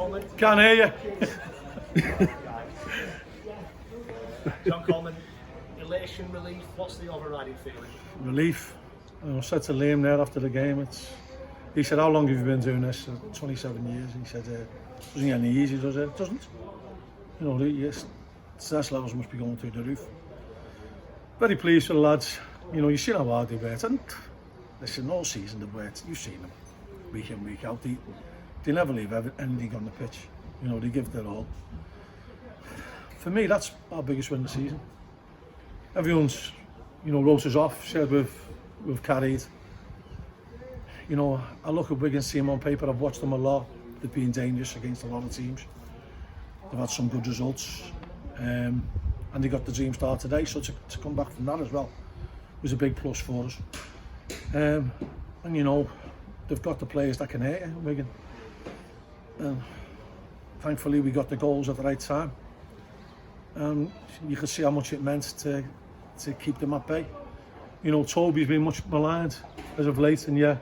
Coleman. Can't hear you. John Coleman, elation, relief, what's the overriding feeling? Relief. I said to Liam there after the game, he said, how long have you been doing this? 27 years. He said, it doesn't get any easier, does it? It doesn't. You know, the stress levels must be going through the roof. Very pleased for the lads. You know, you've seen how hard they worked. And listen, all season they've worked. You've seen them week in, week out. They never leave anything on the pitch. You know, they give their all. For me, that's our biggest win of the season. Everyone's, you know, wrote us off, said we've carried. You know, I look at Wigan team on paper, I've watched them a lot. They've been dangerous against a lot of teams. They've had some good results. And they got the dream start today, so to come back from that as well was a big plus for us. And you know, they've got the players that can hit you, Wigan. And thankfully we got the goals at the right time. And you could see how much it meant to keep them at bay. You know, Toby's been much maligned as of late, and yeah,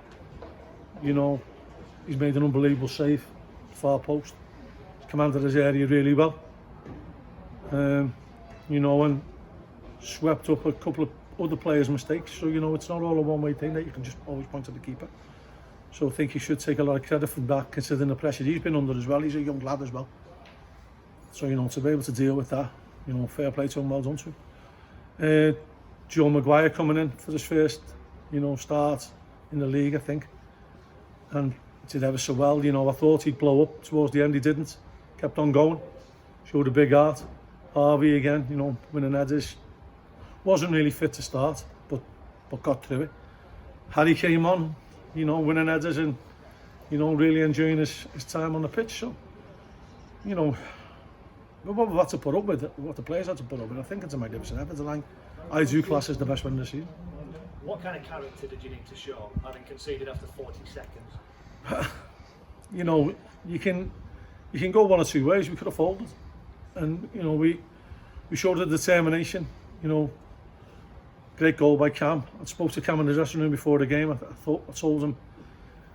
you know, he's made an unbelievable save, far post. He's commanded his area really well. You know, and swept up a couple of other players' mistakes. So, you know, it's not all a one-way thing that you can just always point to the keeper. So I think he should take a lot of credit for that, considering the pressure he's been under as well. He's a young lad as well. So, you know, to be able to deal with that, you know, fair play to him, well done to him. Joe Maguire coming in for his first, you know, start in the league, I think. And he did ever so well. You know, I thought he'd blow up towards the end, he didn't. Kept on going, showed a big heart. Harvey again, you know, winning headers. Wasn't really fit to start, but got through it. Harry came on, you know, winning headers and, you know, really enjoying his time on the pitch. So, you know, what we've had to put up with, what the players had to put up with, I think it's a magnificent effort. I do class as the best win of the season. What kind of character did you need to show, having conceded after 40 seconds? You know, you can go one or two ways. We could have folded. And, you know, we showed the determination, you know. Great goal by Cam. I spoke to Cam in the dressing room before the game. I told him,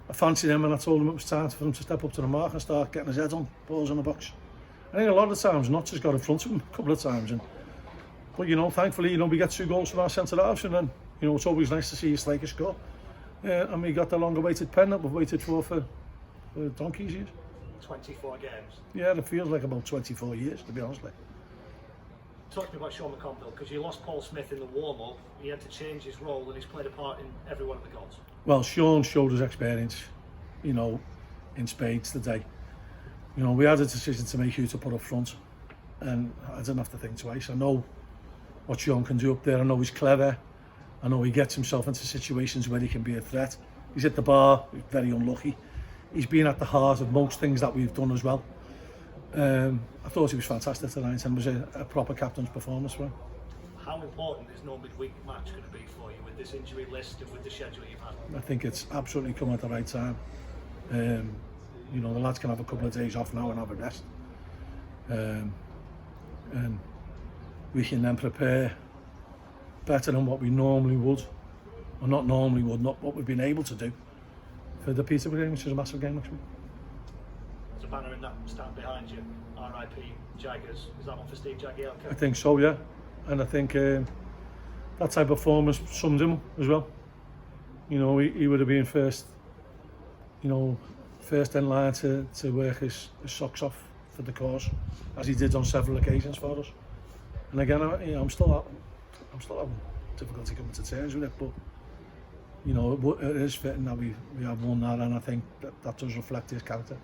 I fancied him, and I told him it was time for him to step up to the mark and start getting his head on, balls in the box. I think a lot of the times, Notts has got in front of him a couple of times. But, you know, thankfully, you know, we get 2 goals from our centre-halves, and then, you know, it's always nice to see a striker score. And we got the longer-awaited pen that we've waited for donkey's years. 24 games? Yeah, it feels like about 24 years, to be honest. Talk to me about Sean McConville, because you lost Paul Smith in the warm-up. He had to change his role, and he's played a part in every one of the goals. Well, Sean showed his experience, you know, in spades today. You know, we had a decision to make who to put up front, and I didn't have to think twice. I know what Sean can do up there. I know he's clever. I know he gets himself into situations where he can be a threat. He's hit the bar, he's very unlucky. He's been at the heart of most things that we've done as well. I thought he was fantastic tonight, and was a proper captain's performance for him. How important is no midweek match going to be for you with this injury list and with the schedule you've had? I think it's absolutely come at the right time. You know, the lads can have a couple of days off now and have a rest. And we can then prepare better than what we normally would, or not normally would, not what we've been able to do for the Peterborough game, which is a massive game next week. There's a banner in that stand behind you, RIP Jaggers. Is that one for Steve Jagielka? I think so, yeah. And I think that type of performance summed him as well. You know, he would have been first, you know, first in line to work his socks off for the cause, as he did on several occasions for us. And again, you know, I'm still having difficulty coming to terms with it, but you know, it is fitting that we have won that, and I think that does reflect his character.